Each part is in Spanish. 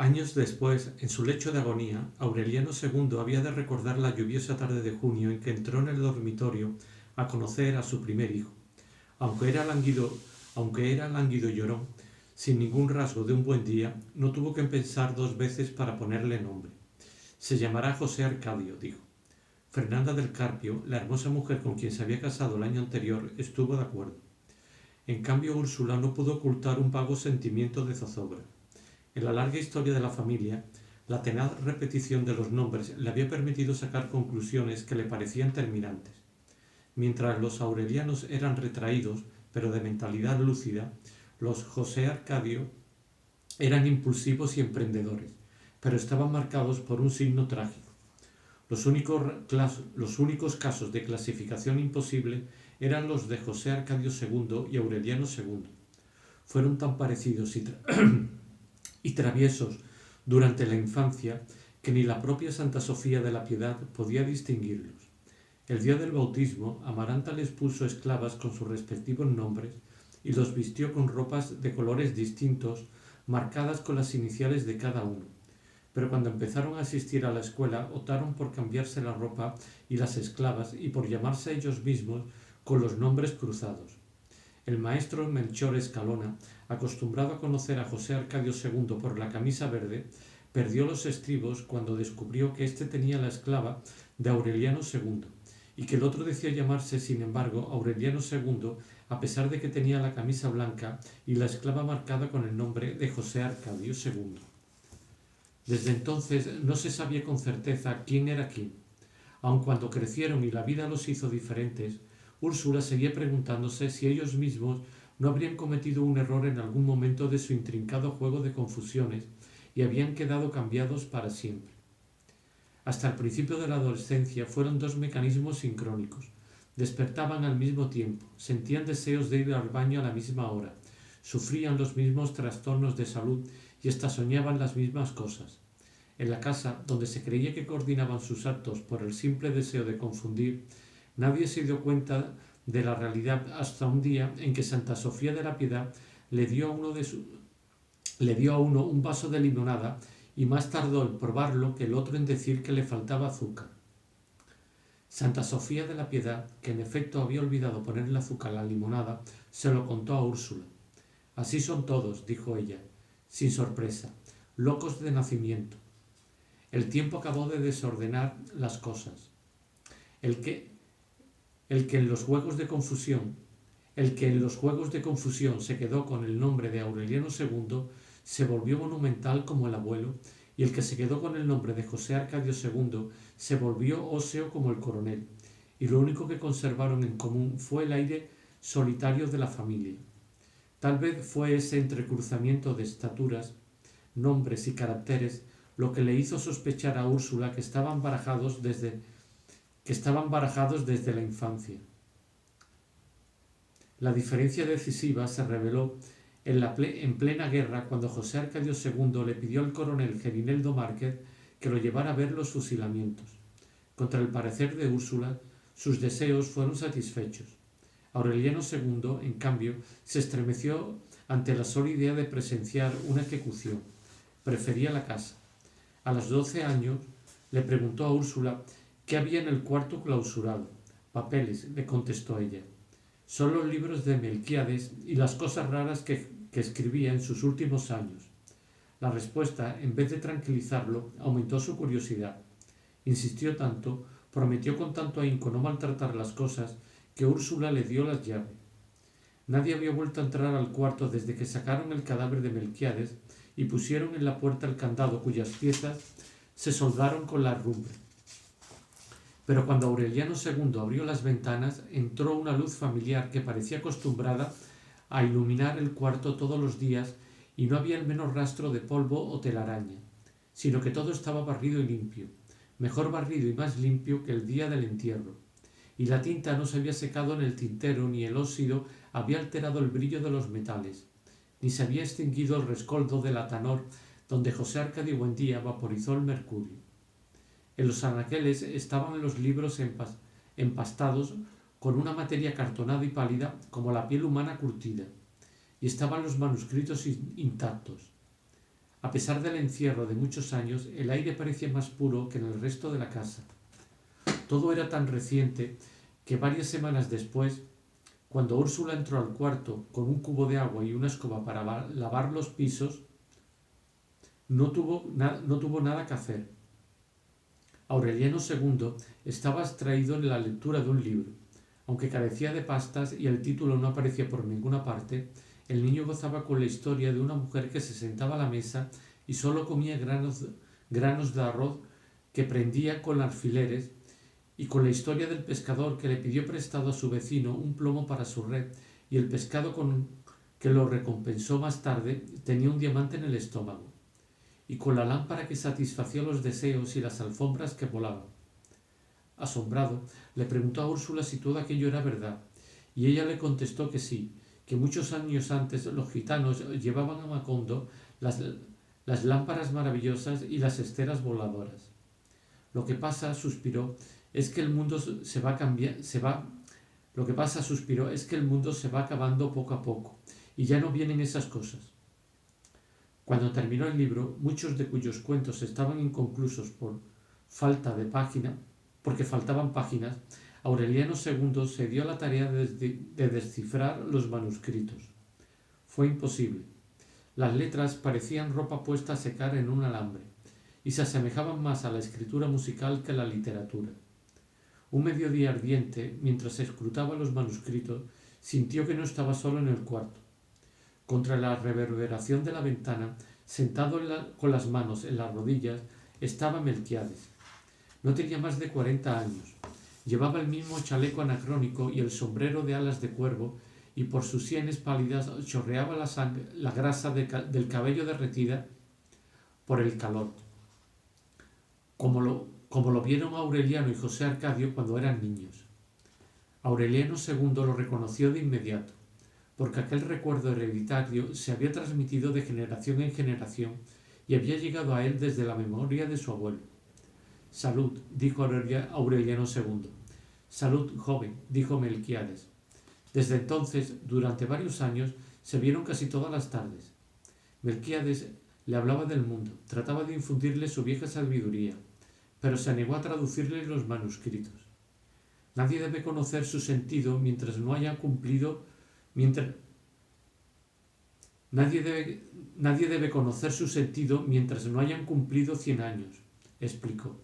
Años después, en su lecho de agonía, Aureliano II había de recordar la lluviosa tarde de junio en que entró en el dormitorio a conocer a su primer hijo. Aunque era lánguido, aunque era lánguido y llorón, sin ningún rasgo de un buen día, no tuvo que pensar dos veces para ponerle nombre. Se llamará José Arcadio, dijo. Fernanda del Carpio, la hermosa mujer con quien se había casado el año anterior, estuvo de acuerdo. En cambio, Úrsula no pudo ocultar un vago sentimiento de zozobra. En la larga historia de la familia, la tenaz repetición de los nombres le había permitido sacar conclusiones que le parecían terminantes. Mientras los aurelianos eran retraídos, pero de mentalidad lúcida, los José Arcadio eran impulsivos y emprendedores, pero estaban marcados por un signo trágico. Los únicos casos de clasificación imposible eran los de José Arcadio II y Aureliano II. Fueron tan parecidos y traviesos durante la infancia que ni la propia Santa Sofía de la Piedad podía distinguirlos. El día del bautismo, Amaranta les puso esclavas con sus respectivos nombres y los vistió con ropas de colores distintos, marcadas con las iniciales de cada uno. Pero cuando empezaron a asistir a la escuela, optaron por cambiarse la ropa y las esclavas y por llamarse ellos mismos con los nombres cruzados. El maestro Melchor Escalona, acostumbrado a conocer a José Arcadio II por la camisa verde, perdió los estribos cuando descubrió que éste tenía la esclava de Aureliano II y que el otro decía llamarse, sin embargo, Aureliano II, a pesar de que tenía la camisa blanca y la esclava marcada con el nombre de José Arcadio II. Desde entonces no se sabía con certeza quién era quién. Aun cuando crecieron y la vida los hizo diferentes, Úrsula seguía preguntándose si ellos mismos no habrían cometido un error en algún momento de su intrincado juego de confusiones y habían quedado cambiados para siempre. Hasta el principio de la adolescencia fueron dos mecanismos sincrónicos. Despertaban al mismo tiempo, sentían deseos de ir al baño a la misma hora, sufrían los mismos trastornos de salud y hasta soñaban las mismas cosas. En la casa, donde se creía que coordinaban sus actos por el simple deseo de confundir, nadie se dio cuenta de la realidad hasta un día en que Santa Sofía de la Piedad le dio a uno un vaso de limonada y más tardó en probarlo que el otro en decir que le faltaba azúcar. Santa Sofía de la Piedad, que en efecto había olvidado ponerle azúcar a la limonada, se lo contó a Úrsula. Así son todos, dijo ella, sin sorpresa, locos de nacimiento. El tiempo acabó de desordenar las cosas. El que en los juegos de confusión se quedó con el nombre de Aureliano II se volvió monumental como el abuelo, y el que se quedó con el nombre de José Arcadio II se volvió óseo como el coronel, y lo único que conservaron en común fue el aire solitario de la familia. Tal vez fue ese entrecruzamiento de estaturas, nombres y caracteres lo que le hizo sospechar a Úrsula que estaban barajados desde la infancia. La diferencia decisiva se reveló en plena guerra cuando José Arcadio II le pidió al coronel Gerineldo Márquez que lo llevara a ver los fusilamientos. Contra el parecer de Úrsula, sus deseos fueron satisfechos. Aureliano II, en cambio, se estremeció ante la sola idea de presenciar una ejecución. Prefería la casa. A los 12 años le preguntó a Úrsula qué había en el cuarto clausurado. Papeles, le contestó ella. Son los libros de Melquíades y las cosas raras que escribía en sus últimos años. La respuesta, en vez de tranquilizarlo, aumentó su curiosidad. Insistió tanto, prometió con tanto ahínco no maltratar las cosas, que Úrsula le dio las llaves. Nadie había vuelto a entrar al cuarto desde que sacaron el cadáver de Melquíades y pusieron en la puerta el candado cuyas piezas se soldaron con la herrumbre. Pero cuando Aureliano II abrió las ventanas, entró una luz familiar que parecía acostumbrada a iluminar el cuarto todos los días y no había el menor rastro de polvo o telaraña, sino que todo estaba barrido y limpio, mejor barrido y más limpio que el día del entierro. Y la tinta no se había secado en el tintero ni el óxido había alterado el brillo de los metales, ni se había extinguido el rescoldo del atanor donde José Arcadio Buendía vaporizó el mercurio. En los anaqueles estaban los libros empastados con una materia cartonada y pálida como la piel humana curtida, y estaban los manuscritos intactos. A pesar del encierro de muchos años, el aire parecía más puro que en el resto de la casa. Todo era tan reciente que varias semanas después, cuando Úrsula entró al cuarto con un cubo de agua y una escoba para lavar los pisos, no tuvo nada que hacer. Aureliano II estaba abstraído en la lectura de un libro. Aunque carecía de pastas y el título no aparecía por ninguna parte, el niño gozaba con la historia de una mujer que se sentaba a la mesa y solo comía granos de arroz que prendía con alfileres, y con la historia del pescador que le pidió prestado a su vecino un plomo para su red, y el pescado que lo recompensó más tarde tenía un diamante en el estómago, y con la lámpara que satisfacía los deseos y las alfombras que volaban. Asombrado, le preguntó a Úrsula si todo aquello era verdad, y ella le contestó que sí, que muchos años antes los gitanos llevaban a Macondo las lámparas maravillosas y las esteras voladoras. Lo que pasa, suspiró, es que el mundo se va acabando poco a poco, y ya no vienen esas cosas. Cuando terminó el libro, muchos de cuyos cuentos estaban inconclusos porque faltaban páginas, Aureliano II se dio a la tarea de descifrar los manuscritos. Fue imposible. Las letras parecían ropa puesta a secar en un alambre, y se asemejaban más a la escritura musical que a la literatura. Un mediodía ardiente, mientras escrutaba los manuscritos, sintió que no estaba solo en el cuarto. Contra la reverberación de la ventana, sentado con las manos en las rodillas, estaba Melquiades. No tenía más de 40 años. Llevaba el mismo chaleco anacrónico y el sombrero de alas de cuervo, y por sus sienes pálidas chorreaba la grasa del cabello derretida por el calor, como lo vieron Aureliano y José Arcadio cuando eran niños. Aureliano II lo reconoció de inmediato, porque aquel recuerdo hereditario se había transmitido de generación en generación y había llegado a él desde la memoria de su abuelo. Salud, dijo Aureliano II. Salud, joven, dijo Melquiades. Desde entonces, durante varios años, se vieron casi todas las tardes. Melquiades le hablaba del mundo, trataba de infundirle su vieja sabiduría, pero se negó a traducirle los manuscritos. Nadie debe conocer su sentido mientras no haya cumplido Nadie debe conocer su sentido mientras no hayan cumplido 100 años, explicó.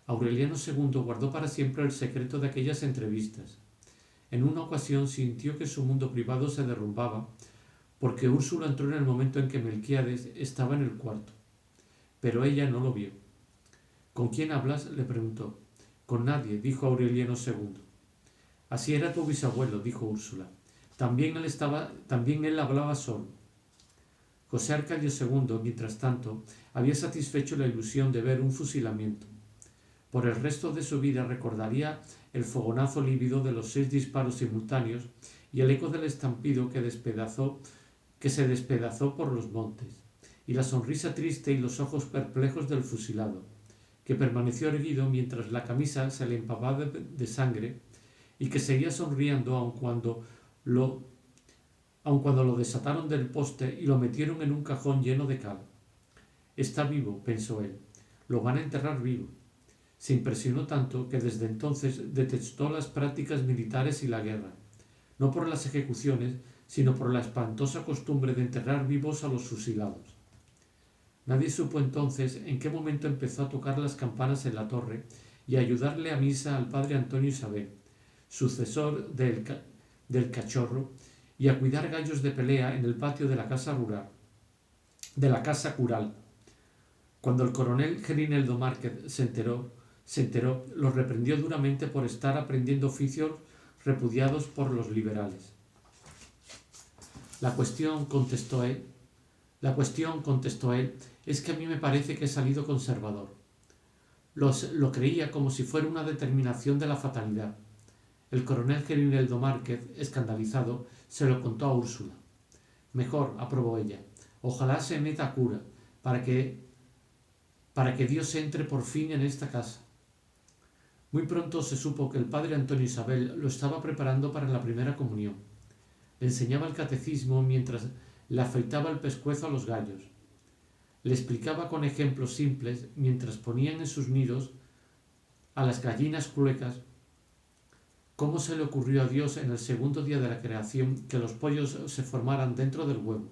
Aureliano II guardó para siempre el secreto de aquellas entrevistas. En una ocasión sintió que su mundo privado se derrumbaba, porque Úrsula entró en el momento en que Melquiades estaba en el cuarto. Pero ella no lo vio. ¿Con quién hablas?, le preguntó. Con nadie, dijo Aureliano II. Así era tu bisabuelo, dijo Úrsula. También él hablaba solo. José Arcadio II, mientras tanto, había satisfecho la ilusión de ver un fusilamiento. Por el resto de su vida recordaría el fogonazo lívido de los 6 disparos simultáneos y el eco del estampido que se despedazó por los montes, y la sonrisa triste y los ojos perplejos del fusilado, que permaneció erguido mientras la camisa se le empapaba de sangre y que seguía sonriendo aun cuando lo desataron del poste y lo metieron en un cajón lleno de cal. Está vivo, pensó él. Lo van a enterrar vivo. Se impresionó tanto que desde entonces detestó las prácticas militares y la guerra, no por las ejecuciones, sino por la espantosa costumbre de enterrar vivos a los fusilados. Nadie supo entonces en qué momento empezó a tocar las campanas en la torre y a ayudarle a misa al padre Antonio Isabel, sucesor del cachorro, y a cuidar gallos de pelea en el patio de la casa cural. Cuando el coronel Gerineldo Márquez se enteró, los reprendió duramente por estar aprendiendo oficios repudiados por los liberales. La cuestión, contestó él, es que a mí me parece que he salido conservador. Lo creía como si fuera una determinación de la fatalidad. El coronel Gerineldo Márquez, escandalizado, se lo contó a Úrsula. Mejor, aprobó ella. Ojalá se meta a cura, para que Dios entre por fin en esta casa. Muy pronto se supo que el padre Antonio Isabel lo estaba preparando para la primera comunión. Le enseñaba el catecismo mientras le afeitaba el pescuezo a los gallos. Le explicaba con ejemplos simples mientras ponían en sus nidos a las gallinas cluecas cómo se le ocurrió a Dios en el segundo día de la creación que los pollos se formaran dentro del huevo.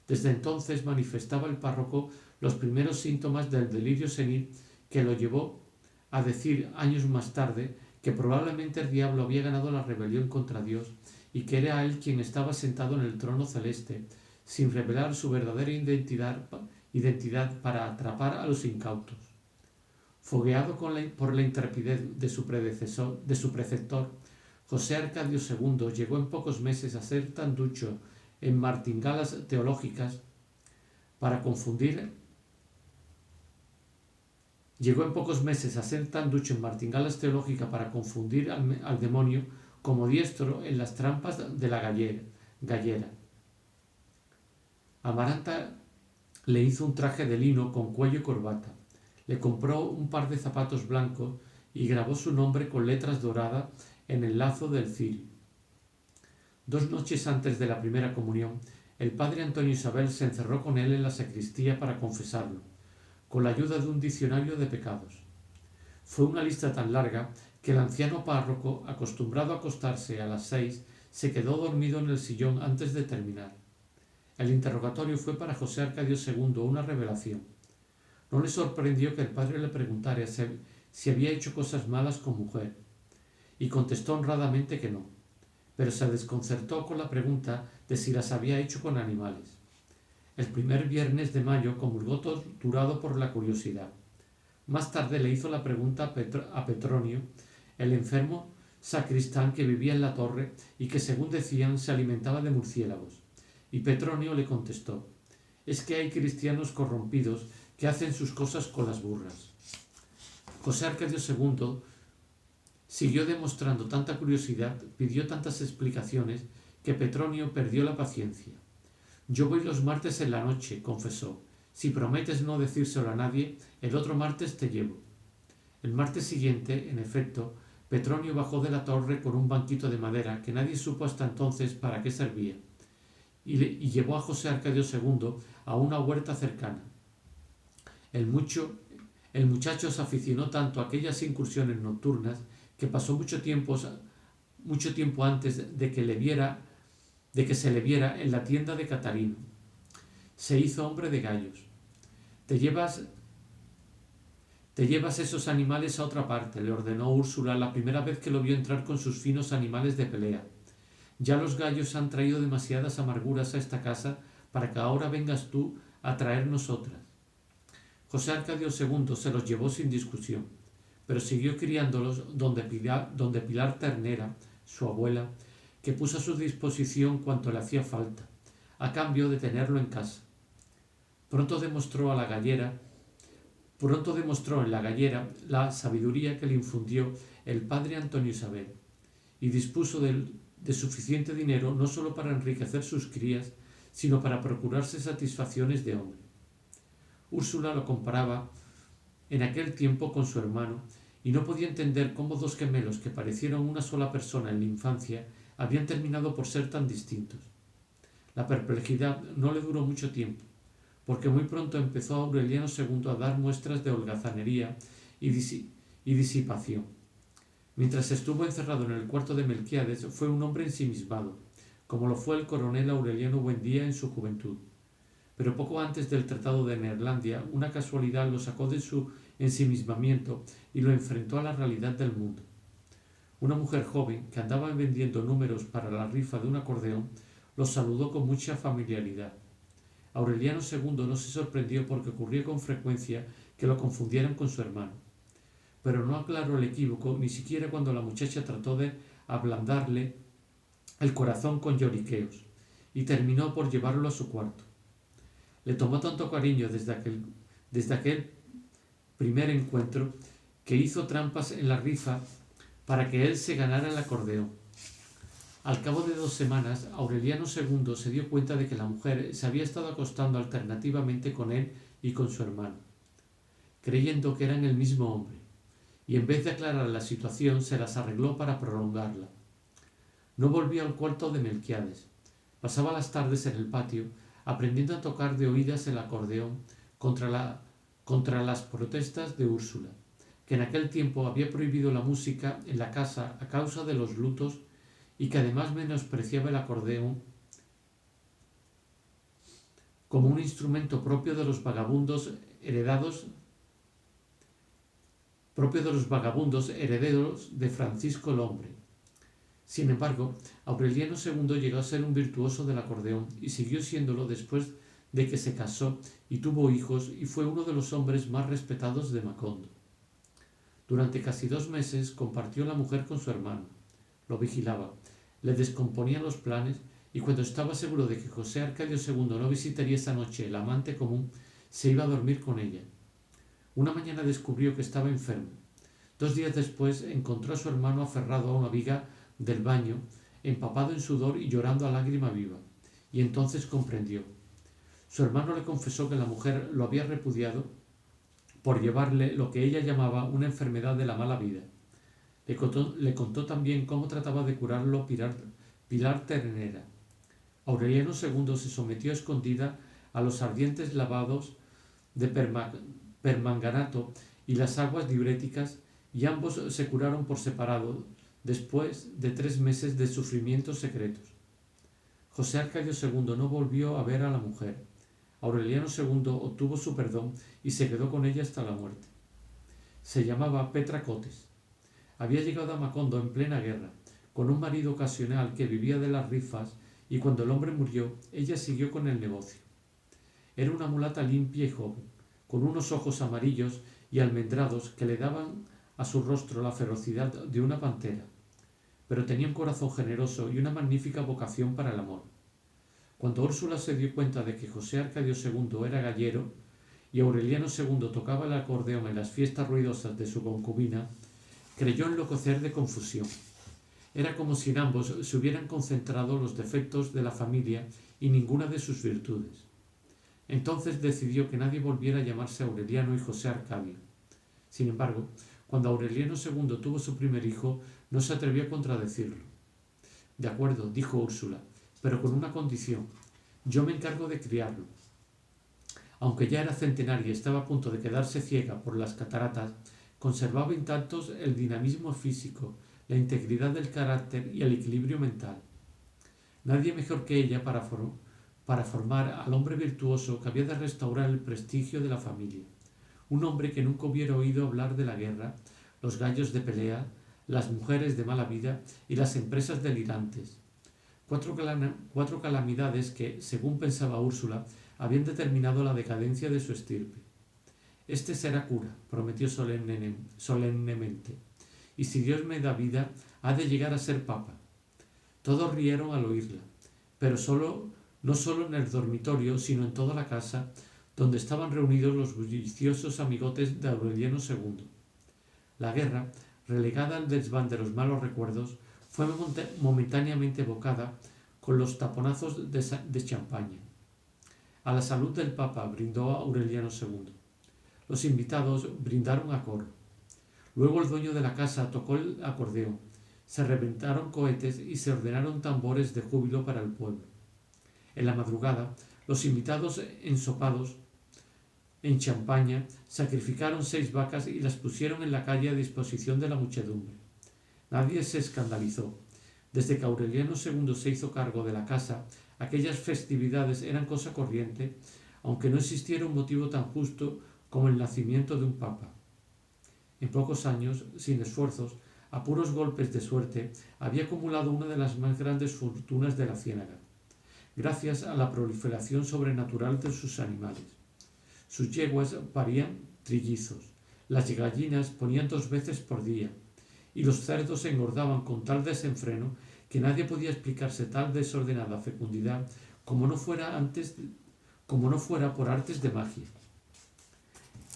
Desde entonces manifestaba el párroco los primeros síntomas del delirio senil que lo llevó a decir años más tarde que probablemente el diablo había ganado la rebelión contra Dios y que era él quien estaba sentado en el trono celeste, sin revelar su verdadera identidad para atrapar a los incautos. Fogueado por la intrepidez de su preceptor, José Arcadio II llegó en pocos meses a ser tan ducho en martingalas teológicas para confundir al demonio como diestro en las trampas de la gallera. Amaranta le hizo un traje de lino con cuello y corbata, le compró un par de zapatos blancos y grabó su nombre con letras doradas en el lazo del cirio. 2 noches antes de la primera comunión, el padre Antonio Isabel se encerró con él en la sacristía para confesarlo, con la ayuda de un diccionario de pecados. Fue una lista tan larga que el anciano párroco, acostumbrado a acostarse a las 6, se quedó dormido en el sillón antes de terminar. El interrogatorio fue para José Arcadio II una revelación. No le sorprendió que el padre le preguntara si había hecho cosas malas con mujer, y contestó honradamente que no, pero se desconcertó con la pregunta de si las había hecho con animales. El primer viernes de mayo comulgó torturado por la curiosidad. Más tarde le hizo la pregunta a Petronio, el enfermo sacristán que vivía en la torre y que, según decían, se alimentaba de murciélagos. Y Petronio le contestó: es que hay cristianos corrompidos que hacen sus cosas con las burras. José Arcadio II siguió demostrando tanta curiosidad, pidió tantas explicaciones, que Petronio perdió la paciencia. Yo voy los martes en la noche, confesó. Si prometes no decírselo a nadie, el otro martes te llevo. El martes siguiente, en efecto, Petronio bajó de la torre con un banquito de madera que nadie supo hasta entonces para qué servía, y llevó a José Arcadio II a una huerta cercana. El muchacho se aficionó tanto a aquellas incursiones nocturnas que pasó mucho tiempo antes de que se le viera en la tienda de Catarino. Se hizo hombre de gallos. Te llevas esos animales a otra parte, le ordenó Úrsula la primera vez que lo vio entrar con sus finos animales de pelea. Ya los gallos han traído demasiadas amarguras a esta casa para que ahora vengas tú a traernos otras. José Arcadio II se los llevó sin discusión, pero siguió criándolos donde Pilar Ternera, su abuela, que puso a su disposición cuanto le hacía falta, a cambio de tenerlo en casa. Pronto demostró en la gallera la sabiduría que le infundió el padre Antonio Isabel, y dispuso de suficiente dinero no solo para enriquecer sus crías, sino para procurarse satisfacciones de hombre. Úrsula lo comparaba en aquel tiempo con su hermano, y no podía entender cómo 2 gemelos que parecieron una sola persona en la infancia habían terminado por ser tan distintos. La perplejidad no le duró mucho tiempo, porque muy pronto empezó Aureliano II a dar muestras de holgazanería y disipación. Mientras estuvo encerrado en el cuarto de Melquiades, fue un hombre ensimismado, como lo fue el coronel Aureliano Buendía en su juventud. Pero poco antes del Tratado de Neerlandia, una casualidad lo sacó de su ensimismamiento y lo enfrentó a la realidad del mundo. Una mujer joven, que andaba vendiendo números para la rifa de un acordeón, lo saludó con mucha familiaridad. Aureliano II no se sorprendió porque ocurrió con frecuencia que lo confundieran con su hermano. Pero no aclaró el equívoco ni siquiera cuando la muchacha trató de ablandarle el corazón con lloriqueos, y terminó por llevarlo a su cuarto. Le tomó tanto cariño desde aquel primer encuentro que hizo trampas en la rifa para que él se ganara el acordeón. Al cabo de 2 semanas, Aureliano II se dio cuenta de que la mujer se había estado acostando alternativamente con él y con su hermano, creyendo que eran el mismo hombre, y en vez de aclarar la situación se las arregló para prolongarla. No volvió al cuarto de Melquiades. Pasaba las tardes en el patio, aprendiendo a tocar de oídas el acordeón, contra las protestas de Úrsula, que en aquel tiempo había prohibido la música en la casa a causa de los lutos y que además menospreciaba el acordeón como un instrumento propio de los vagabundos herederos de Francisco el Hombre. Sin embargo, Aureliano II llegó a ser un virtuoso del acordeón y siguió siéndolo después de que se casó y tuvo hijos y fue uno de los hombres más respetados de Macondo. Durante casi 2 meses compartió la mujer con su hermano, lo vigilaba, le descomponía los planes y cuando estaba seguro de que José Arcadio II no visitaría esa noche el amante común, se iba a dormir con ella. Una mañana descubrió que estaba enfermo. 2 días después encontró a su hermano aferrado a una viga del baño, empapado en sudor y llorando a lágrima viva, y entonces comprendió. Su hermano le confesó que la mujer lo había repudiado por llevarle lo que ella llamaba una enfermedad de la mala vida. Le contó también cómo trataba de curarlo Pilar Ternera. Aureliano II se sometió a escondida a los ardientes lavados de permanganato y las aguas diuréticas y ambos se curaron por separado después de 3 meses de sufrimientos secretos. José Arcadio II no volvió a ver a la mujer. Aureliano II obtuvo su perdón y se quedó con ella hasta la muerte. Se llamaba Petra Cotes. Había llegado a Macondo en plena guerra, con un marido ocasional que vivía de las rifas y cuando el hombre murió, ella siguió con el negocio. Era una mulata limpia y joven, con unos ojos amarillos y almendrados que le daban a su rostro la ferocidad de una pantera, pero tenía un corazón generoso y una magnífica vocación para el amor. Cuando Úrsula se dio cuenta de que José Arcadio II era gallero y Aureliano II tocaba el acordeón en las fiestas ruidosas de su concubina, creyó enloquecer de confusión. Era como si en ambos se hubieran concentrado los defectos de la familia y ninguna de sus virtudes. Entonces decidió que nadie volviera a llamarse Aureliano y José Arcadio. Sin embargo, cuando Aureliano II tuvo su primer hijo, no se atrevió a contradecirlo. De acuerdo, dijo Úrsula, pero con una condición. Yo me encargo de criarlo. Aunque ya era centenaria y estaba a punto de quedarse ciega por las cataratas, conservaba intactos el dinamismo físico, la integridad del carácter y el equilibrio mental. Nadie mejor que ella para formar al hombre virtuoso que había de restaurar el prestigio de la familia. Un hombre que nunca hubiera oído hablar de la guerra, los gallos de pelea, las mujeres de mala vida y las empresas delirantes. 4 calamidades que, según pensaba Úrsula, habían determinado la decadencia de su estirpe. Este será cura, prometió solemnemente, y si Dios me da vida, ha de llegar a ser papa. Todos rieron al oírla, pero no solo en el dormitorio, sino en toda la casa, donde estaban reunidos los bulliciosos amigotes de Aureliano II. La guerra, relegada al desván de los malos recuerdos, fue momentáneamente evocada con los taponazos de champaña. A la salud del Papa brindó Aureliano II. Los invitados brindaron a coro. Luego el dueño de la casa tocó el acordeón, se reventaron cohetes y se ordenaron tambores de júbilo para el pueblo. En la madrugada, los invitados ensopados en champaña sacrificaron 6 vacas y las pusieron en la calle a disposición de la muchedumbre. Nadie se escandalizó. Desde que Aureliano II se hizo cargo de la casa, aquellas festividades eran cosa corriente, aunque no existiera un motivo tan justo como el nacimiento de un papa. En pocos años, sin esfuerzos, a puros golpes de suerte, había acumulado una de las más grandes fortunas de la ciénaga, gracias a la proliferación sobrenatural de sus animales. Sus yeguas parían trillizos, las gallinas ponían 2 veces por día, y los cerdos engordaban con tal desenfreno que nadie podía explicarse tal desordenada fecundidad como no fuera por artes de magia.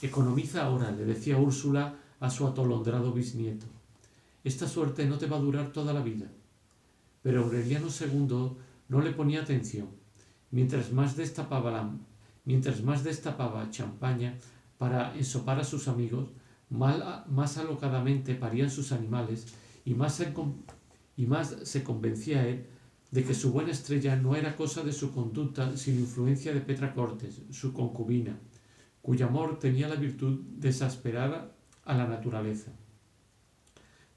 Economiza ahora, le decía Úrsula a su atolondrado bisnieto. Esta suerte no te va a durar toda la vida. Pero Aureliano II no le ponía atención. Mientras más destapaba champaña para ensopar a sus amigos, más alocadamente parían sus animales y más se convencía él de que su buena estrella no era cosa de su conducta sino influencia de Petra Cortes, su concubina, cuyo amor tenía la virtud de exasperar a la naturaleza.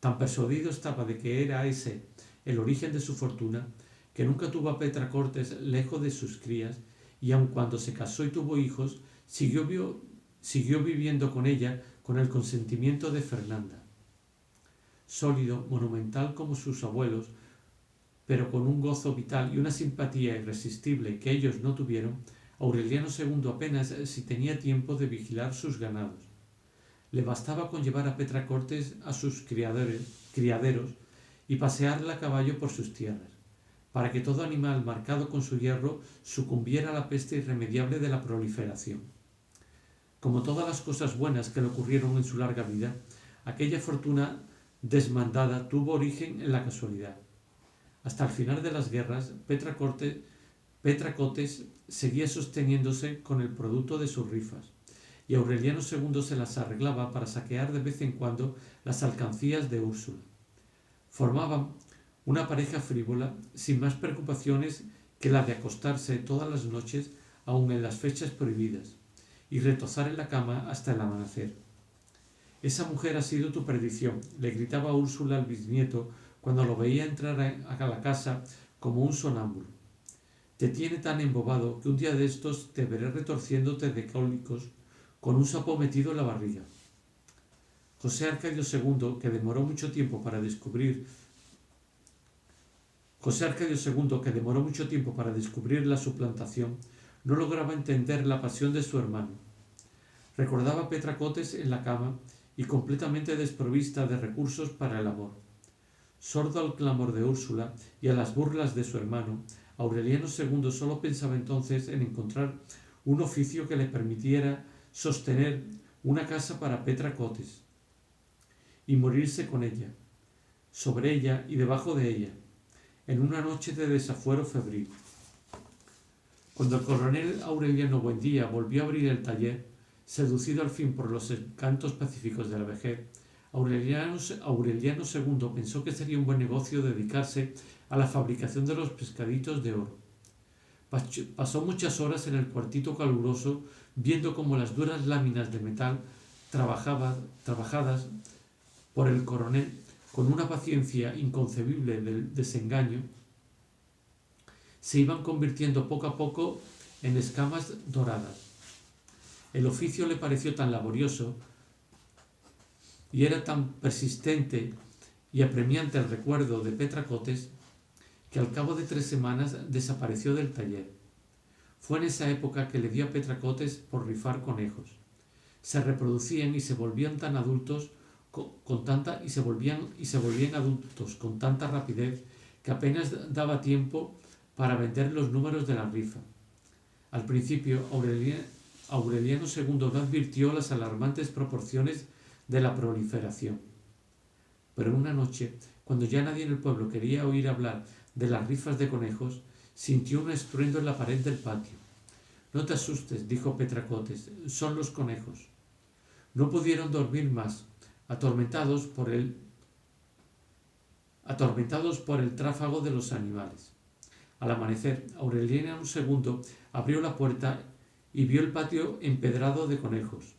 Tan persuadido estaba de que era ese el origen de su fortuna, que nunca tuvo a Petra Cortes lejos de sus crías, y aun cuando se casó y tuvo hijos, siguió viviendo con ella con el consentimiento de Fernanda. Sólido, monumental como sus abuelos, pero con un gozo vital y una simpatía irresistible que ellos no tuvieron, Aureliano II apenas si tenía tiempo de vigilar sus ganados. Le bastaba con llevar a Petra Cortes a sus criaderos y pasearla a caballo por sus tierras, para que todo animal marcado con su hierro sucumbiera a la peste irremediable de la proliferación. Como todas las cosas buenas que le ocurrieron en su larga vida, aquella fortuna desmandada tuvo origen en la casualidad. Hasta el final de las guerras, Petra Cotes seguía sosteniéndose con el producto de sus rifas, y Aureliano II se las arreglaba para saquear de vez en cuando las alcancías de Úrsula. Formaban una pareja frívola, sin más preocupaciones que la de acostarse todas las noches, aun en las fechas prohibidas, y retozar en la cama hasta el amanecer. «Esa mujer ha sido tu perdición», le gritaba Úrsula al bisnieto cuando lo veía entrar a la casa como un sonámbulo. «Te tiene tan embobado que un día de estos te veré retorciéndote de cólicos con un sapo metido en la barriga». José Arcadio II, que demoró mucho tiempo para descubrir la suplantación, no lograba entender la pasión de su hermano. Recordaba a Petra Cotes en la cama y completamente desprovista de recursos para el amor. Sordo al clamor de Úrsula y a las burlas de su hermano, Aureliano II solo pensaba entonces en encontrar un oficio que le permitiera sostener una casa para Petra Cotes y morirse con ella, sobre ella y debajo de ella, en una noche de desafuero febril. Cuando el coronel Aureliano Buendía volvió a abrir el taller, seducido al fin por los encantos pacíficos de la vejez, Aureliano II pensó que sería un buen negocio dedicarse a la fabricación de los pescaditos de oro. Pasó muchas horas en el cuartito caluroso viendo cómo las duras láminas de metal trabajadas por el coronel con una paciencia inconcebible del desengaño se iban convirtiendo poco a poco en escamas doradas. El oficio le pareció tan laborioso y era tan persistente y apremiante el recuerdo de Petra Cotes que al cabo de 3 semanas desapareció del taller. Fue en esa época que le dio a Petra Cotes por rifar conejos. Se reproducían y se volvían tan adultos y se volvían adultos con tanta rapidez que apenas daba tiempo para vender los números de la rifa. Al principio, Aureliano II no advirtió las alarmantes proporciones de la proliferación. Pero una noche, cuando ya nadie en el pueblo quería oír hablar de las rifas de conejos, sintió un estruendo en la pared del patio. «No te asustes», dijo Petra Cotes, «son los conejos». No pudieron dormir más, atormentados por el tráfago de los animales. Al amanecer, Aureliano II abrió la puerta y vio el patio empedrado de conejos,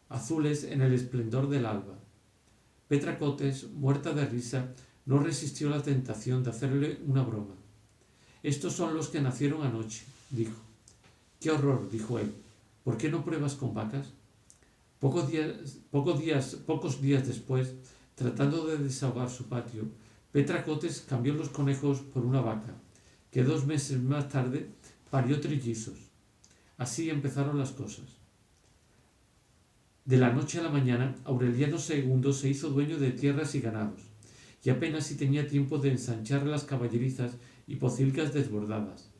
azules en el esplendor del alba. Petra Cotes, muerta de risa, no resistió la tentación de hacerle una broma. «Estos son los que nacieron anoche», dijo. «¡Qué horror!», dijo él. «¿Por qué no pruebas con vacas?». Pocos días después, tratando de desahogar su patio, Petra Cotes cambió los conejos por una vaca, que 2 meses más tarde parió trillizos. Así empezaron las cosas. De la noche a la mañana, Aureliano II se hizo dueño de tierras y ganados, y apenas si tenía tiempo de ensanchar las caballerizas y pocilgas desbordadas.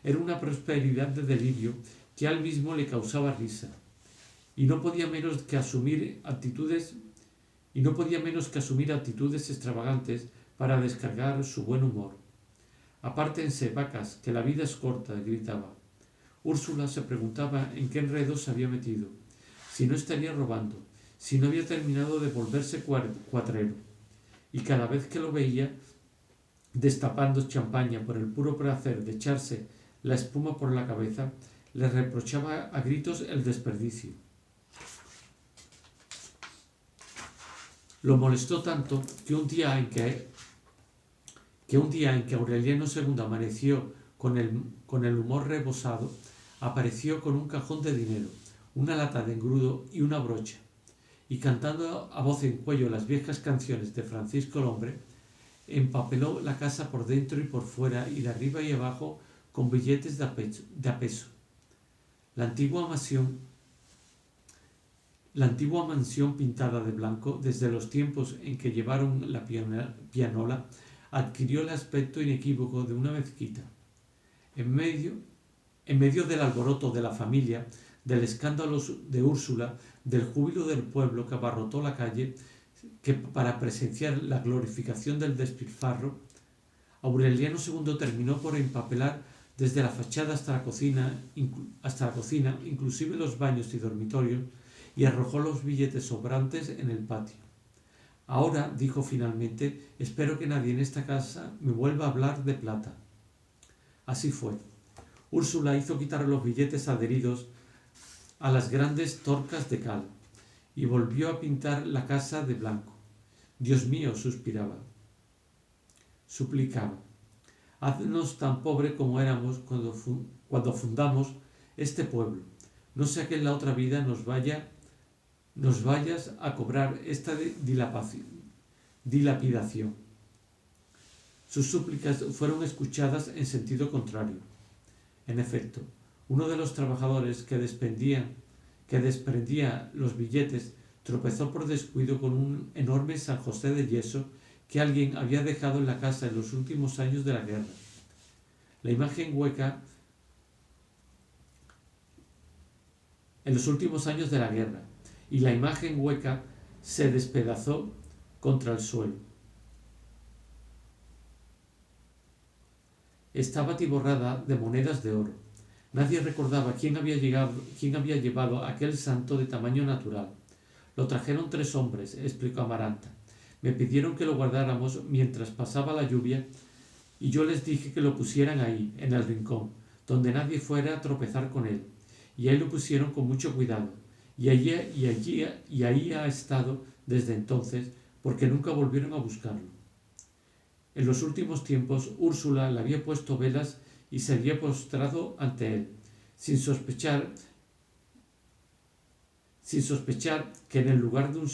Era una prosperidad de delirio que a él mismo le causaba risa, y no podía menos que asumir actitudes extravagantes para descargar su buen humor. «Apártense, vacas, que la vida es corta», gritaba. Úrsula se preguntaba en qué enredo se había metido, si no estaría robando, si no había terminado de volverse cuatrero, y cada vez que lo veía destapando champaña por el puro placer de echarse la espuma por la cabeza, le reprochaba a gritos el desperdicio. Lo molestó tanto que un día en que Aureliano II amaneció con el humor rebosado, apareció con un cajón de dinero, una lata de engrudo y una brocha, y cantando a voz en cuello las viejas canciones de Francisco el Hombre, empapeló la casa por dentro y por fuera y de arriba y abajo con billetes de a peso. La antigua mansión pintada de blanco, desde los tiempos en que llevaron la pianola, adquirió el aspecto inequívoco de una mezquita. En medio del alboroto de la familia, del escándalo de Úrsula, del júbilo del pueblo que abarrotó la calle para presenciar la glorificación del despilfarro, Aureliano II terminó por empapelar desde la fachada hasta la cocina, inclusive los baños y dormitorios, y arrojó los billetes sobrantes en el patio. Ahora, dijo finalmente, espero que nadie en esta casa me vuelva a hablar de plata. Así fue. Úrsula hizo quitar los billetes adheridos a las grandes torcas de cal y volvió a pintar la casa de blanco. Dios mío, suplicaba, haznos tan pobre como éramos cuando fundamos este pueblo. No sea que en la otra vida nos vayas a cobrar esta dilapidación. Sus súplicas fueron escuchadas en sentido contrario. En efecto, uno de los trabajadores que desprendía los billetes tropezó por descuido con un enorme San José de yeso que alguien había dejado en la casa en los últimos años de la guerra. La imagen hueca y la imagen hueca se despedazó contra el suelo. Estaba atiborrada de monedas de oro. Nadie recordaba quién había llevado aquel santo de tamaño natural. Lo trajeron 3 hombres, explicó Amaranta. Me pidieron que lo guardáramos mientras pasaba la lluvia y yo les dije que lo pusieran ahí, en el rincón, donde nadie fuera a tropezar con él. Y ahí lo pusieron con mucho cuidado. Y ahí ha estado desde entonces, porque nunca volvieron a buscarlo. En los últimos tiempos, Úrsula le había puesto velas y se había postrado ante él, sin sospechar que en lugar de un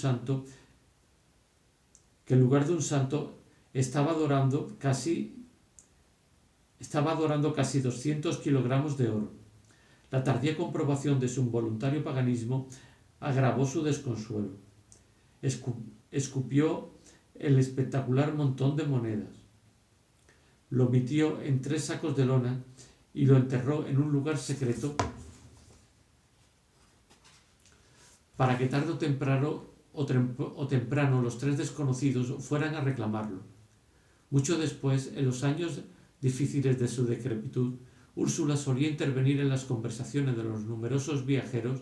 santo estaba adorando casi 200 kilogramos de oro. La tardía comprobación de su involuntario paganismo agravó su desconsuelo. Escupió el espectacular montón de monedas. Lo metió en 3 sacos de lona y lo enterró en un lugar secreto para que tarde o temprano los 3 desconocidos fueran a reclamarlo. Mucho después, en los años difíciles de su decrepitud, Úrsula solía intervenir en las conversaciones de los numerosos viajeros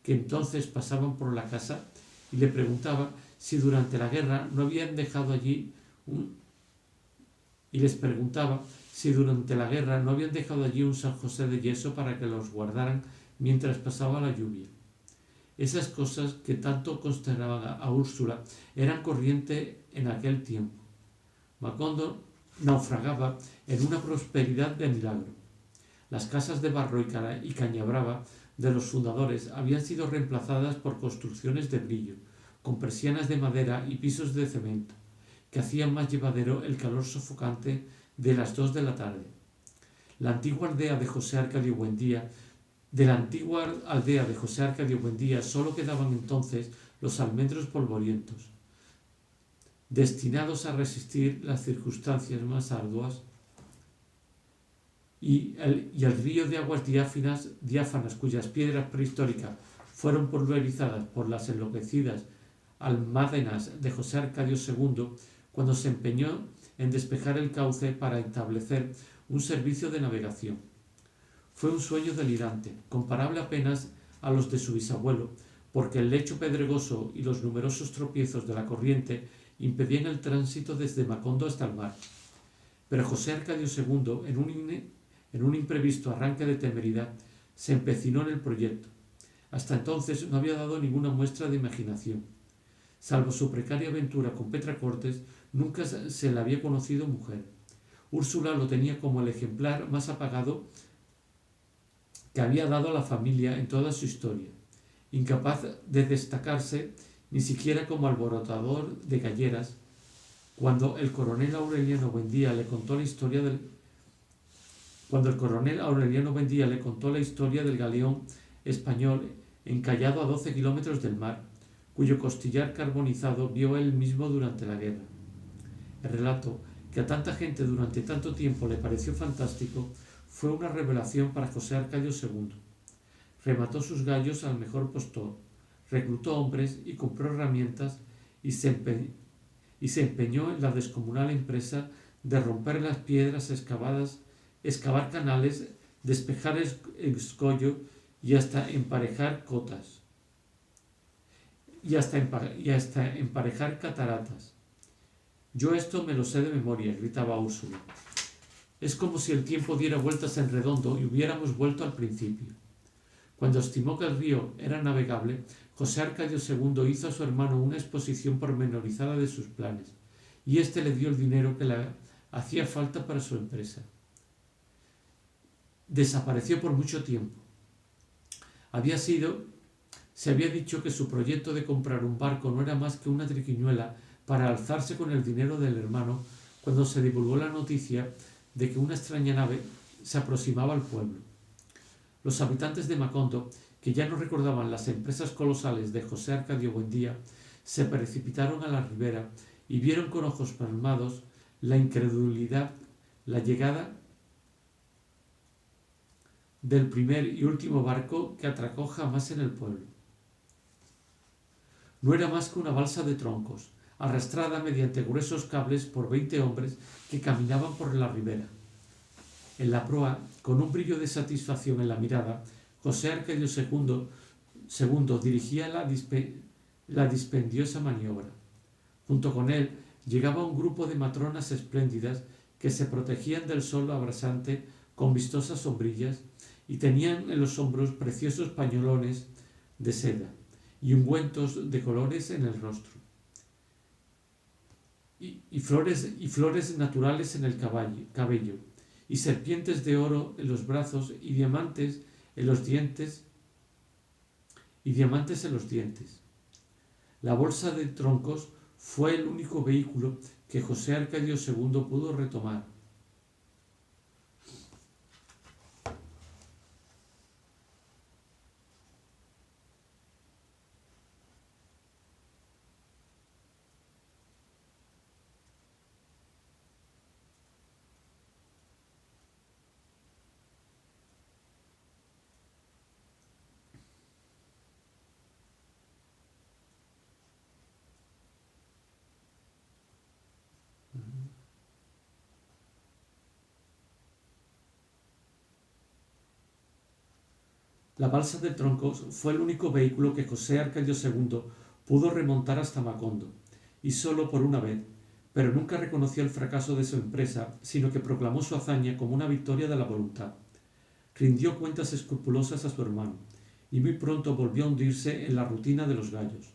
que entonces pasaban por la casa y le preguntaba si durante la guerra no habían dejado allí un San José de yeso para que los guardaran mientras pasaba la lluvia. Esas cosas que tanto consternaban a Úrsula eran corriente en aquel tiempo. Macondo naufragaba en una prosperidad de milagro. Las casas de barro y cañabrava de los fundadores habían sido reemplazadas por construcciones de brillo, con persianas de madera y pisos de cemento, que hacían más llevadero el calor sofocante de las 2 de la tarde. La antigua aldea de José Arcadio Buendía solo quedaban entonces los almendros polvorientos, destinados a resistir las circunstancias más arduas, y el río de aguas diáfanas cuyas piedras prehistóricas fueron pulverizadas por las enloquecidas almádenas de José Arcadio II cuando se empeñó en despejar el cauce para establecer un servicio de navegación. Fue un sueño delirante, comparable apenas a los de su bisabuelo, porque el lecho pedregoso y los numerosos tropiezos de la corriente impedían el tránsito desde Macondo hasta el mar. Pero José Arcadio II, en un imprevisto arranque de temeridad, se empecinó en el proyecto. Hasta entonces no había dado ninguna muestra de imaginación. Salvo su precaria aventura con Petra Cortes, nunca se le había conocido mujer. Úrsula lo tenía como el ejemplar más apagado que había dado a la familia en toda su historia, incapaz de destacarse ni siquiera como alborotador de galleras. Cuando el coronel Aureliano Buendía le contó la historia del galeón español encallado a 12 kilómetros del mar, cuyo costillar carbonizado vio él mismo durante la guerra. El relato, que a tanta gente durante tanto tiempo le pareció fantástico, fue una revelación para José Arcadio II. Remató sus gallos al mejor postor, reclutó hombres y compró herramientas y se empeñó en la descomunal empresa de romper las piedras excavadas, excavar canales, despejar escollo y hasta emparejar cotas. Y hasta emparejar cataratas. Yo esto me lo sé de memoria, gritaba Úrsula. Es como si el tiempo diera vueltas en redondo y hubiéramos vuelto al principio. Cuando estimó que el río era navegable, José Arcadio II hizo a su hermano una exposición pormenorizada de sus planes, y éste le dio el dinero que le hacía falta para su empresa. Desapareció por mucho tiempo. Se había dicho que su proyecto de comprar un barco no era más que una triquiñuela para alzarse con el dinero del hermano cuando se divulgó la noticia de que una extraña nave se aproximaba al pueblo. Los habitantes de Macondo, que ya no recordaban las empresas colosales de José Arcadio Buendía, se precipitaron a la ribera y vieron con ojos palmados la incredulidad, la llegada del primer y último barco que atracó jamás en el pueblo. No era más que una balsa de troncos, arrastrada mediante gruesos cables por 20 hombres que caminaban por la ribera. En la proa, con un brillo de satisfacción en la mirada, José Arcadio II dirigía la dispendiosa maniobra. Junto con él llegaba un grupo de matronas espléndidas que se protegían del sol abrasante con vistosas sombrillas y tenían en los hombros preciosos pañolones de seda y ungüentos de colores en el rostro, y flores naturales en el cabello, y serpientes de oro en los brazos y diamantes en los dientes. La bolsa de troncos fue el único vehículo que José Arcadio II pudo retomar. La balsa de troncos fue el único vehículo que José Arcadio II pudo remontar hasta Macondo, y solo por una vez, pero nunca reconoció el fracaso de su empresa, sino que proclamó su hazaña como una victoria de la voluntad. Rindió cuentas escrupulosas a su hermano, y muy pronto volvió a hundirse en la rutina de los gallos.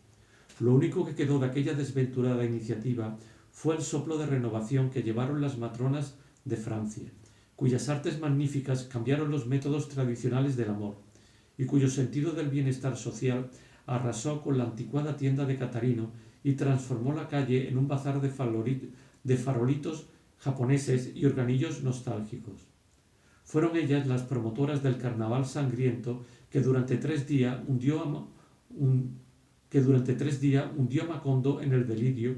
Lo único que quedó de aquella desventurada iniciativa fue el soplo de renovación que llevaron las matronas de Francia, cuyas artes magníficas cambiaron los métodos tradicionales del amor, y cuyo sentido del bienestar social arrasó con la anticuada tienda de Catarino y transformó la calle en un bazar de farolitos japoneses y organillos nostálgicos. Fueron ellas las promotoras del carnaval sangriento que durante 3 días hundió a Macondo en el delirio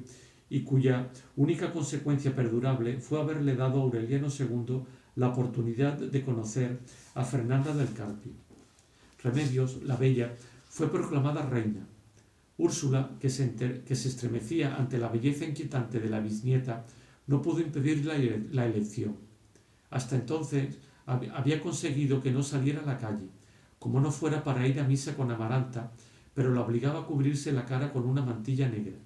y cuya única consecuencia perdurable fue haberle dado a Aureliano II la oportunidad de conocer a Fernanda del Carpio. Remedios, la bella, fue proclamada reina. Úrsula, que se estremecía ante la belleza inquietante de la bisnieta, no pudo impedir la elección. Hasta entonces había conseguido que no saliera a la calle, como no fuera para ir a misa con Amaranta, pero la obligaba a cubrirse la cara con una mantilla negra.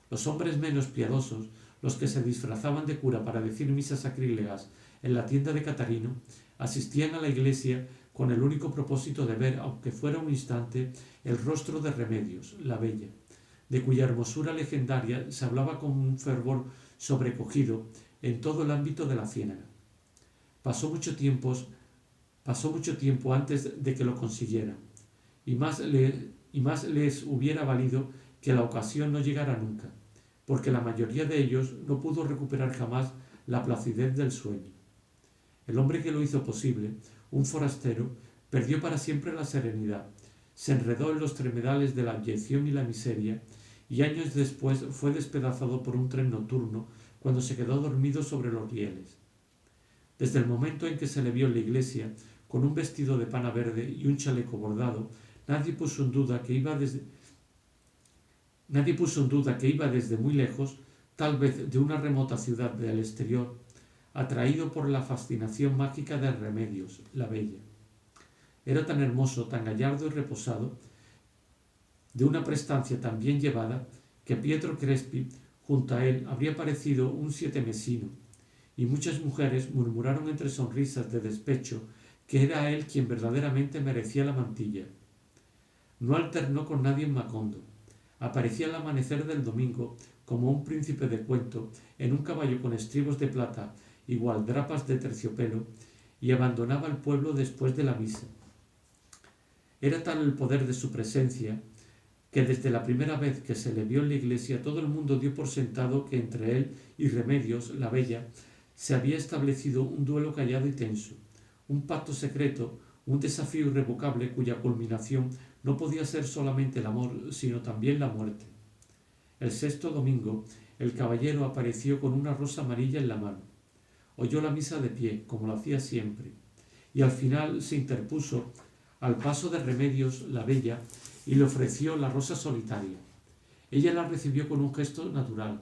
Los hombres menos piadosos, los que se disfrazaban de cura para decir misas sacrílegas en la tienda de Catarino, asistían a la iglesia con el único propósito de ver, aunque fuera un instante, el rostro de Remedios, la bella, de cuya hermosura legendaria se hablaba con un fervor sobrecogido en todo el ámbito de la ciénaga. Pasó mucho tiempo antes de que lo consiguieran, y más les hubiera valido que la ocasión no llegara nunca, porque la mayoría de ellos no pudo recuperar jamás la placidez del sueño. El hombre que lo hizo posible, un forastero, perdió para siempre la serenidad, se enredó en los tremedales de la abyección y la miseria, y años después fue despedazado por un tren nocturno cuando se quedó dormido sobre los rieles. Desde el momento en que se le vio en la iglesia, con un vestido de pana verde y un chaleco bordado, nadie puso en duda que iba desde muy lejos, tal vez de una remota ciudad del exterior, atraído por la fascinación mágica de Remedios, la bella. Era tan hermoso, tan gallardo y reposado, de una prestancia tan bien llevada, que Pietro Crespi, junto a él, habría parecido un sietemesino, y muchas mujeres murmuraron entre sonrisas de despecho que era él quien verdaderamente merecía la mantilla. No alternó con nadie en Macondo. Aparecía al amanecer del domingo como un príncipe de cuento en un caballo con estribos de plata y gualdrapas de terciopelo, y abandonaba el pueblo después de la misa. Era tal el poder de su presencia que desde la primera vez que se le vio en la iglesia todo el mundo dio por sentado que entre él y Remedios, la bella, se había establecido un duelo callado y tenso, un pacto secreto, un desafío irrevocable cuya culminación no podía ser solamente el amor, sino también la muerte. El sexto domingo, el caballero apareció con una rosa amarilla en la mano. Oyó la misa de pie, como lo hacía siempre, y al final se interpuso al paso de Remedios, la bella, y le ofreció la rosa solitaria. Ella la recibió con un gesto natural,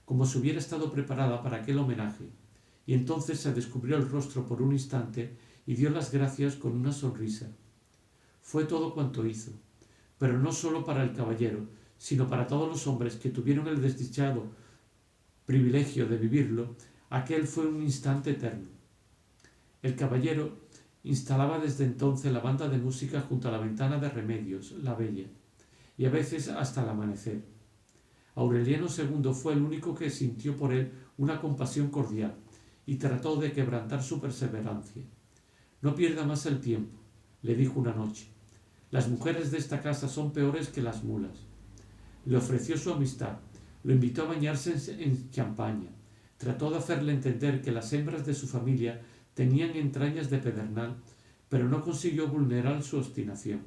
como si hubiera estado preparada para aquel homenaje, y entonces se descubrió el rostro por un instante y dio las gracias con una sonrisa. Fue todo cuanto hizo, pero no sólo para el caballero, sino para todos los hombres que tuvieron el desdichado privilegio de vivirlo. Aquel fue un instante eterno. El caballero instalaba desde entonces la banda de música junto a la ventana de Remedios, la bella, y a veces hasta el amanecer. Aureliano II fue el único que sintió por él una compasión cordial y trató de quebrantar su perseverancia. No pierda más el tiempo, le dijo una noche. Las mujeres de esta casa son peores que las mulas. Le ofreció su amistad, lo invitó a bañarse en champaña, trató de hacerle entender que las hembras de su familia tenían entrañas de pedernal, pero no consiguió vulnerar su obstinación.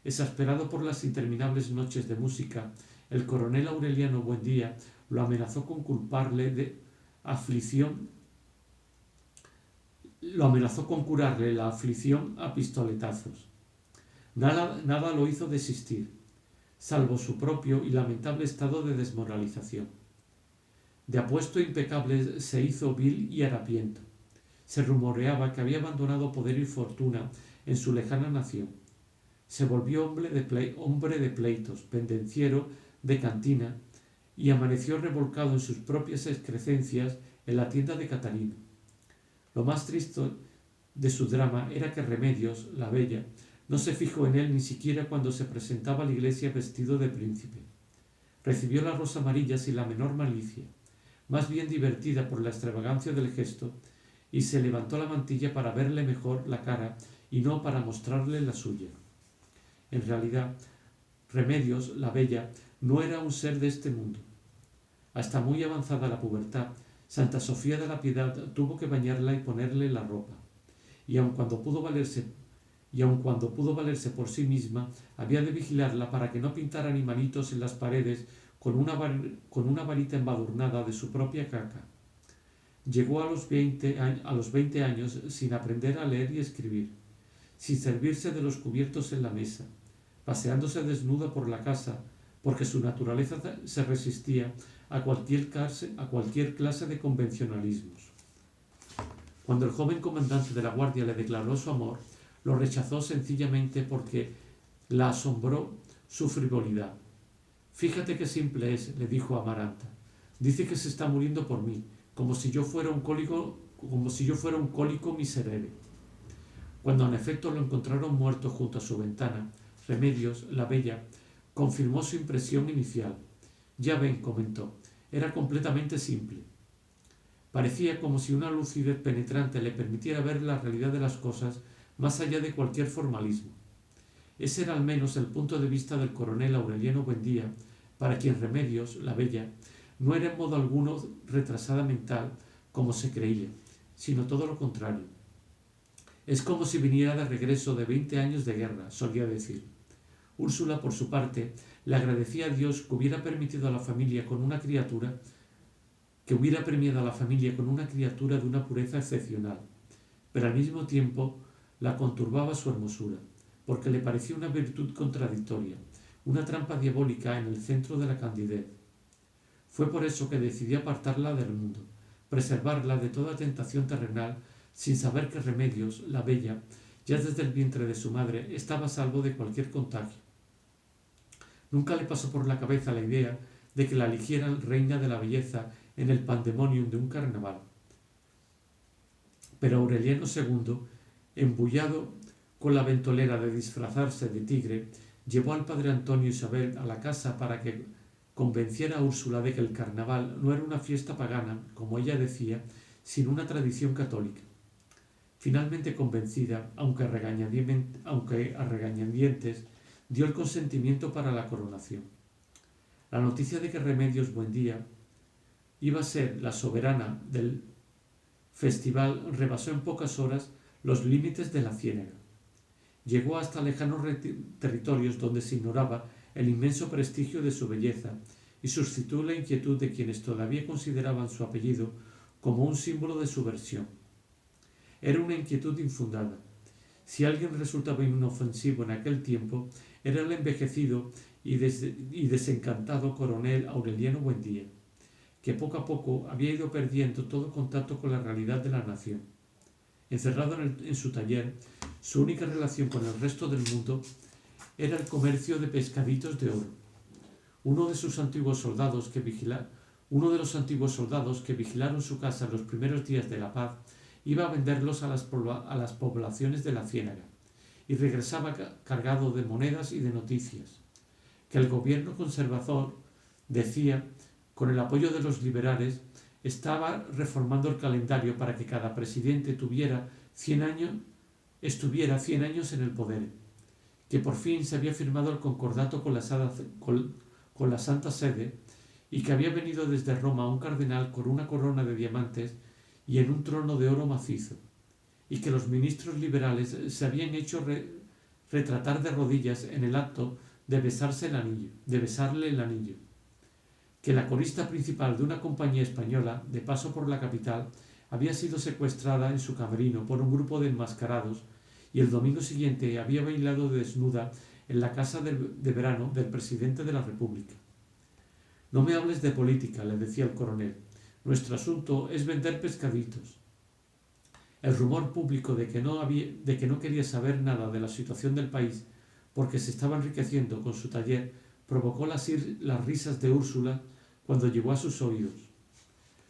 Exasperado por las interminables noches de música, el coronel Aureliano Buendía lo amenazó con culparle de aflicción. Lo amenazó con curarle la aflicción a pistoletazos. Nada lo hizo desistir, salvo su propio y lamentable estado de desmoralización. De apuesto impecable se hizo vil y harapiento. Se rumoreaba que había abandonado poder y fortuna en su lejana nación. Se volvió hombre de pleitos, pendenciero de cantina, y amaneció revolcado en sus propias excrecencias en la tienda de Catarino. Lo más triste de su drama era que Remedios, la bella, no se fijó en él ni siquiera cuando se presentaba a la iglesia vestido de príncipe. Recibió la rosa amarilla sin la menor malicia, más bien divertida por la extravagancia del gesto, y se levantó la mantilla para verle mejor la cara y no para mostrarle la suya. En realidad, Remedios, la bella, no era un ser de este mundo. Hasta muy avanzada la pubertad, Santa Sofía de la Piedad tuvo que bañarla y ponerle la ropa, y aun cuando pudo valerse por sí misma, había de vigilarla para que no pintara animalitos en las paredes con una varita embadurnada de su propia caca. Llegó a los 20 años sin aprender a leer y escribir, sin servirse de los cubiertos en la mesa, paseándose desnuda por la casa, porque su naturaleza se resistía a cualquier clase de convencionalismos. Cuando el joven comandante de la guardia le declaró su amor, lo rechazó sencillamente porque la asombró su frivolidad. «Fíjate qué simple es», le dijo Amaranta. «Dice que se está muriendo por mí, como si yo fuera un como si yo fuera un cólico miserere. Cuando en efecto lo encontraron muerto junto a su ventana, Remedios, la bella, confirmó su impresión inicial. Ya ven, comentó, era completamente simple. Parecía como si una lucidez penetrante le permitiera ver la realidad de las cosas más allá de cualquier formalismo. Ese era al menos el punto de vista del coronel Aureliano Buendía, para quien Remedios, la bella, no era en modo alguno retrasada mental como se creía, sino todo lo contrario. Es como si viniera de regreso de 20 años de guerra, solía decir. Úrsula, por su parte, le agradecía a Dios que hubiera permitido a la familia con una criatura que hubiera premiado a la familia con una criatura de una pureza excepcional, pero al mismo tiempo la conturbaba su hermosura, porque le parecía una virtud contradictoria, una trampa diabólica en el centro de la candidez. Fue por eso que decidió apartarla del mundo, preservarla de toda tentación terrenal, sin saber que Remedios, la bella, ya desde el vientre de su madre, estaba a salvo de cualquier contagio. Nunca le pasó por la cabeza la idea de que la eligieran reina de la belleza en el pandemonium de un carnaval. Pero Aureliano II, embullado con la ventolera de disfrazarse de tigre, llevó al padre Antonio Isabel a la casa para que convenciera a Úrsula de que el carnaval no era una fiesta pagana, como ella decía, sino una tradición católica. Finalmente convencida, aunque a regañadientes, dio el consentimiento para la coronación. La noticia de que Remedios Buendía iba a ser la soberana del festival rebasó en pocas horas los límites de la Ciénaga. Llegó hasta lejanos territorios donde se ignoraba el inmenso prestigio de su belleza y suscitó la inquietud de quienes todavía consideraban su apellido como un símbolo de subversión. Era una inquietud infundada. Si alguien resultaba inofensivo en aquel tiempo, era el envejecido y desencantado coronel Aureliano Buendía, que poco a poco había ido perdiendo todo contacto con la realidad de la nación. Encerrado en su taller, su única relación con el resto del mundo era el comercio de pescaditos de oro. Uno de los antiguos soldados que vigilaron su casa en los primeros días de la paz iba a venderlos a las poblaciones de la Ciénaga y regresaba cargado de monedas y de noticias, que el gobierno conservador, decía, con el apoyo de los liberales, estaba reformando el calendario para que cada presidente estuviera 100 años en el poder, que por fin se había firmado el concordato con la Santa Sede y que había venido desde Roma un cardenal con una corona de diamantes y en un trono de oro macizo, y que los ministros liberales se habían hecho retratar de rodillas en el acto de besarle el anillo, que la corista principal de una compañía española, de paso por la capital, había sido secuestrada en su camerino por un grupo de enmascarados y el domingo siguiente había bailado desnuda en la casa de verano del presidente de la República. No me hables de política, le decía el coronel. Nuestro asunto es vender pescaditos. El rumor público de que no quería saber nada de la situación del país porque se estaba enriqueciendo con su taller provocó las risas de Úrsula cuando llegó a sus oídos.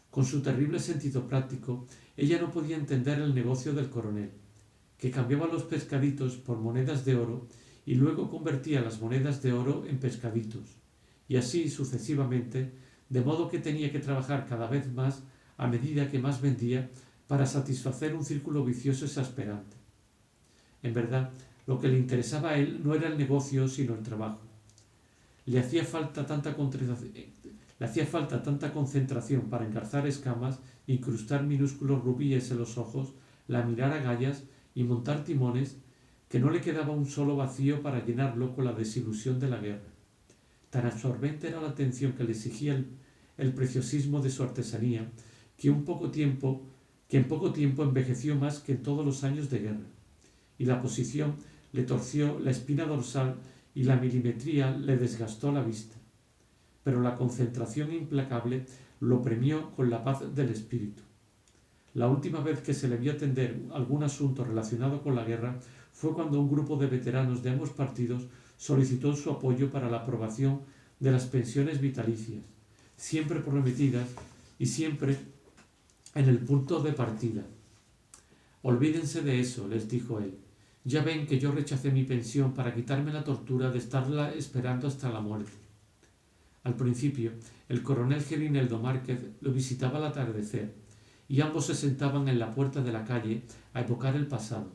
Con su terrible sentido práctico, ella no podía entender el negocio del coronel, que cambiaba los pescaditos por monedas de oro y luego convertía las monedas de oro en pescaditos, y así sucesivamente, de modo que tenía que trabajar cada vez más a medida que más vendía para satisfacer un círculo vicioso exasperante. En verdad, lo que le interesaba a él no era el negocio, sino el trabajo. Le hacía falta tanta concentración para engarzar escamas, incrustar minúsculos rubíes en los ojos, laminar agallas y montar timones, que no le quedaba un solo vacío para llenarlo con la desilusión de la guerra. Tan absorbente era la atención que le exigía el preciosismo de su artesanía, que en poco tiempo envejeció más que en todos los años de guerra, y la posición le torció la espina dorsal y la milimetría le desgastó la vista. Pero la concentración implacable lo premió con la paz del espíritu. La última vez que se le vio atender algún asunto relacionado con la guerra fue cuando un grupo de veteranos de ambos partidos solicitó su apoyo para la aprobación de las pensiones vitalicias, siempre prometidas y siempre en el punto de partida. Olvídense de eso, les dijo él. Ya ven que yo rechacé mi pensión para quitarme la tortura de estarla esperando hasta la muerte. Al principio, el coronel Gerineldo Márquez lo visitaba al atardecer, y ambos se sentaban en la puerta de la calle a evocar el pasado.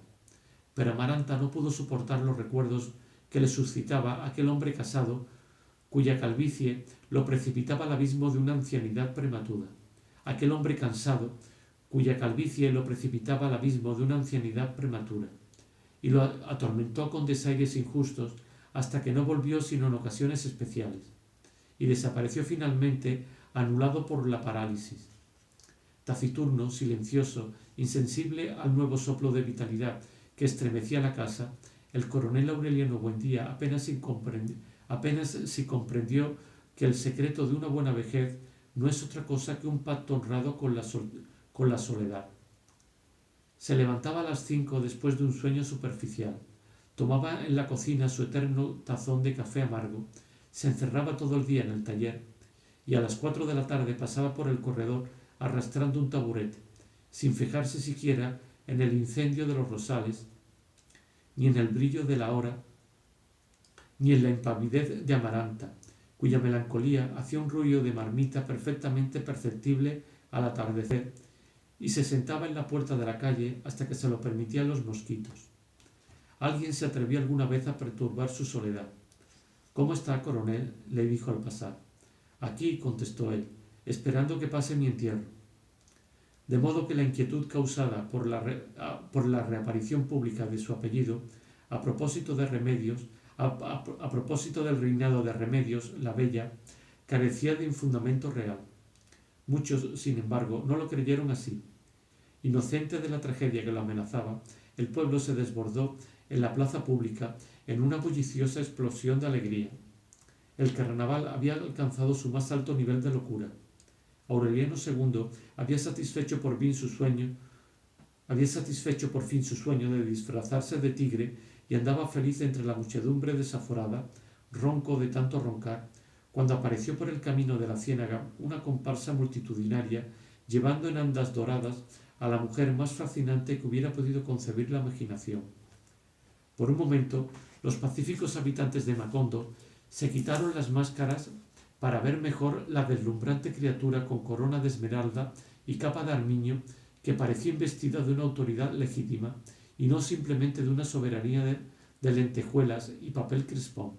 Pero Amaranta no pudo soportar los recuerdos que le suscitaba aquel hombre casado, cuya calvicie lo precipitaba al abismo de una ancianidad prematura. Aquel hombre cansado, cuya calvicie lo precipitaba al abismo de una ancianidad prematura, y lo atormentó con desaires injustos hasta que no volvió sino en ocasiones especiales, y desapareció finalmente anulado por la parálisis. Taciturno, silencioso, insensible al nuevo soplo de vitalidad que estremecía la casa, el coronel Aureliano Buendía apenas si comprendió que el secreto de una buena vejez no es otra cosa que un pacto honrado con la soledad. Se levantaba a las 5 después de un sueño superficial, tomaba en la cocina su eterno tazón de café amargo, se encerraba todo el día en el taller y a las 4 de la tarde pasaba por el corredor arrastrando un taburete, sin fijarse siquiera en el incendio de los rosales, ni en el brillo de la hora, ni en la impavidez de Amaranta, cuya melancolía hacía un ruido de marmita perfectamente perceptible al atardecer, y se sentaba en la puerta de la calle hasta que se lo permitían los mosquitos. Alguien se atrevió alguna vez a perturbar su soledad. «¿Cómo está, coronel?», le dijo al pasar. «Aquí», contestó él, «esperando que pase mi entierro». De modo que la inquietud causada por la reaparición pública de su apellido, a propósito del reinado de Remedios la Bella, carecía de un fundamento real. Muchos, sin embargo, no lo creyeron así. Inocente de la tragedia que lo amenazaba, el pueblo se desbordó en la plaza pública en una bulliciosa explosión de alegría. El carnaval había alcanzado su más alto nivel de locura. Aureliano II había satisfecho por fin su sueño de disfrazarse de tigre y andaba feliz entre la muchedumbre desaforada, ronco de tanto roncar, cuando apareció por el camino de la ciénaga una comparsa multitudinaria llevando en andas doradas a la mujer más fascinante que hubiera podido concebir la imaginación. Por un momento, los pacíficos habitantes de Macondo se quitaron las máscaras para ver mejor la deslumbrante criatura con corona de esmeralda y capa de armiño que parecía investida de una autoridad legítima y no simplemente de una soberanía de lentejuelas y papel crespón.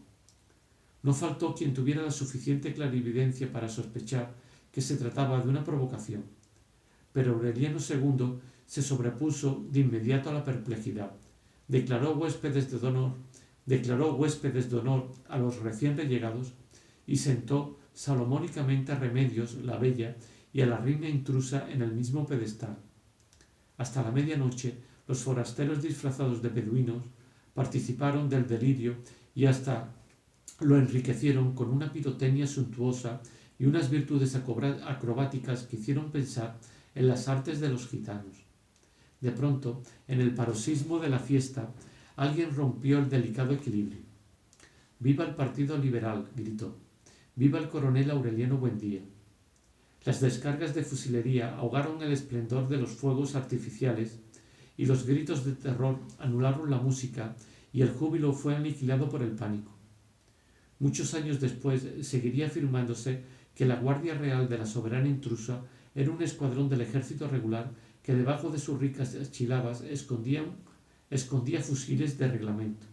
No faltó quien tuviera la suficiente clarividencia para sospechar que se trataba de una provocación, pero Aureliano II se sobrepuso de inmediato a la perplejidad, declaró huéspedes de honor a los recién llegados y sentó salomónicamente a Remedios la Bella y a la reina intrusa en el mismo pedestal. Hasta la medianoche los forasteros disfrazados de beduinos participaron del delirio y hasta lo enriquecieron con una pirotecnia suntuosa y unas virtudes acrobáticas que hicieron pensar en las artes de los gitanos. De pronto, en el paroxismo de la fiesta, alguien rompió el delicado equilibrio. «¡Viva el Partido Liberal!», gritó. «¡Viva el coronel Aureliano Buendía!». Las descargas de fusilería ahogaron el esplendor de los fuegos artificiales y los gritos de terror anularon la música y el júbilo fue aniquilado por el pánico. Muchos años después seguiría afirmándose que la Guardia Real de la soberana intrusa era un escuadrón del ejército regular que debajo de sus ricas chilabas escondía fusiles de reglamento.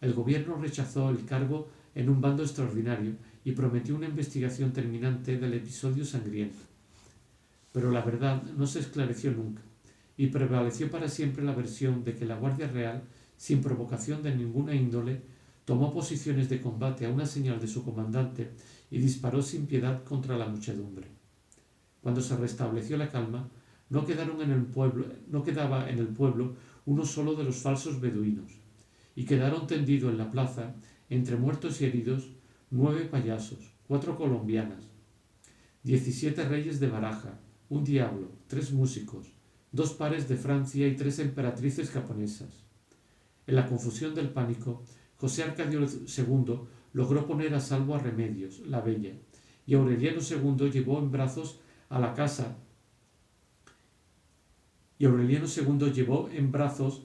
El gobierno rechazó el cargo en un bando extraordinario y prometió una investigación terminante del episodio sangriento. Pero la verdad no se esclareció nunca, y prevaleció para siempre la versión de que la Guardia Real, sin provocación de ninguna índole, tomó posiciones de combate a una señal de su comandante y disparó sin piedad contra la muchedumbre. Cuando se restableció la calma, no quedaba en el pueblo uno solo de los falsos beduinos, y quedaron tendidos en la plaza, entre muertos y heridos, 9 payasos, 4 colombianas, 17 reyes de baraja, un diablo, 3 músicos, 2 pares de Francia y 3 emperatrices japonesas. En la confusión del pánico, José Arcadio II logró poner a salvo a Remedios, la Bella, y Aureliano II llevó en brazos a la casa y Aureliano II llevó en brazos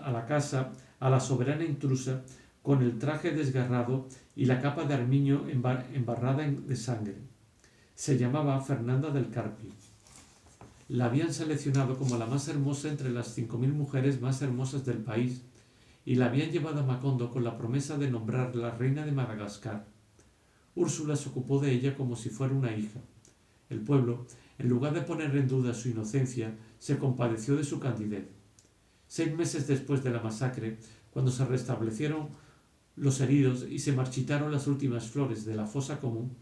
a la casa a la soberana intrusa con el traje desgarrado y la capa de armiño embarrada de sangre. Se llamaba Fernanda del Carpio. La habían seleccionado como la más hermosa entre las 5.000 mujeres más hermosas del país y la habían llevado a Macondo con la promesa de nombrarla reina de Madagascar. Úrsula se ocupó de ella como si fuera una hija. El pueblo, en lugar de poner en duda su inocencia, se compadeció de su candidez. 6 meses después de la masacre, cuando se restablecieron los heridos y se marchitaron las últimas flores en la fosa común,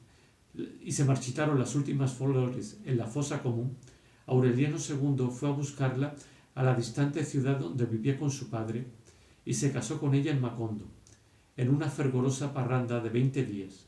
Aureliano II fue a buscarla a la distante ciudad donde vivía con su padre y se casó con ella en Macondo, en una fervorosa parranda de 20 días.